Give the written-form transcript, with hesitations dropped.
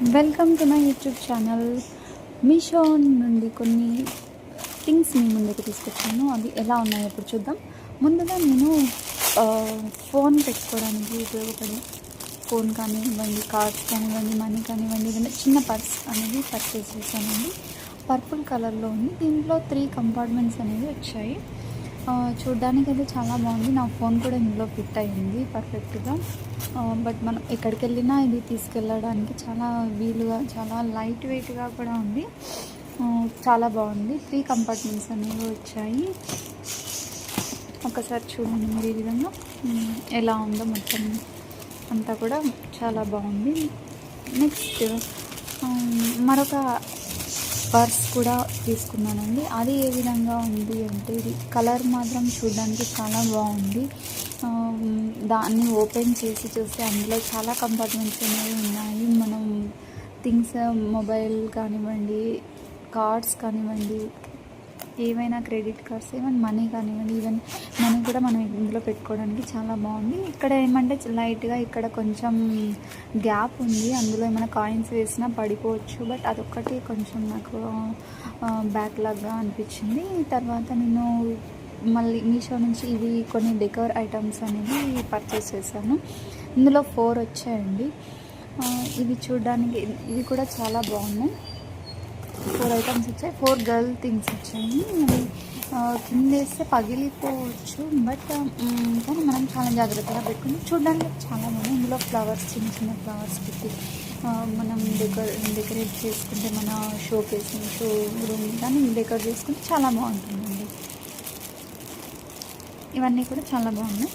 Welcome to my YouTube channel. Meesho నుండి కొన్ని things మీ ముందుకు తీసుకొచ్చాను. అవి ఎలా ఉన్నాయో ఇప్పుడు చూద్దాం. ముందుగా నేను ఫోన్ పెట్టుకోవడానికి ఉపయోగపడే ఫోన్ కానివ్వండి, కార్డ్స్ కానివ్వండి, మనీ కానివ్వండి, ఏదైనా చిన్న పర్స్ అనేది పర్చేస్ చేశానండి. పర్పుల్ కలర్లో ఉంది. దీంట్లో 3 కంపార్ట్మెంట్స్ అనేవి వచ్చాయి. చూడ్డానికి అయితే చాలా బాగుంది. నా ఫోన్ కూడా ఇందులో ఫిట్ అయ్యింది పర్ఫెక్ట్గా. బట్ మనం ఎక్కడికి వెళ్ళినా ఇది తీసుకెళ్ళడానికి చాలా వీలుగా, చాలా లైట్ వెయిట్గా కూడా ఉంది. చాలా బాగుంది. 3 కంపార్ట్మెంట్స్ అనేవి వచ్చాయి. ఒకసారి చూడండి మీరు ఈ విధంగా ఎలా ఉందో మొత్తం అంతా కూడా చాలా బాగుంది. నెక్స్ట్ మరొక పర్స్ కూడా తీసుకున్నానండి. అది ఏ విధంగా ఉంది అంటే, ఇది కలర్ మాత్రం చూడడానికి చాలా బాగుంది. దాన్ని ఓపెన్ చేసి చూస్తే అందులో చాలా కంపార్ట్మెంట్స్ అనేవి ఉన్నాయి. మనం థింగ్స్, మొబైల్ కానివ్వండి, కార్డ్స్ కానివ్వండి, ఏవైనా క్రెడిట్ కార్డ్స్, ఏమైనా మనీ కానివ్వండి, ఈవెన్ మనీ కూడా మనం ఇందులో పెట్టుకోవడానికి చాలా బాగుంది. ఇక్కడ ఏమంటే లైట్గా ఇక్కడ కొంచెం గ్యాప్ ఉంది. అందులో ఏమైనా కాయిన్స్ వేసినా పడిపోవచ్చు. బట్ అదొక్కటి కొంచెం నాకు బ్యాక్లాగ్గా అనిపించింది. తర్వాత నేను మళ్ళీ మీషో నుంచి ఇవి కొన్ని డెకోర్ ఐటమ్స్ అనేవి పర్చేస్ చేశాను. ఇందులో 4 వచ్చాయండి. ఇవి చూడడానికి ఇవి కూడా చాలా బాగున్నాయి. 4 ఐటమ్స్ వచ్చాయి. 4 గర్ల్ థింగ్స్ వచ్చాయి. అవి కింద వేస్తే పగిలిపోవచ్చు. బట్ కానీ మనం చాలా జాగ్రత్తగా పెట్టుకుని చూడడానికి చాలా బాగుంది. ఇందులో ఫ్లవర్స్, చిన్న చిన్న ఫ్లవర్స్ పెట్టి మనం డెకరేట్ చేసుకుంటే మన షో రూమ్ కానీ డెకరేట్ చేసుకుంటే చాలా బాగుంటుందండి. ఇవన్నీ కూడా చాలా బాగున్నాయి.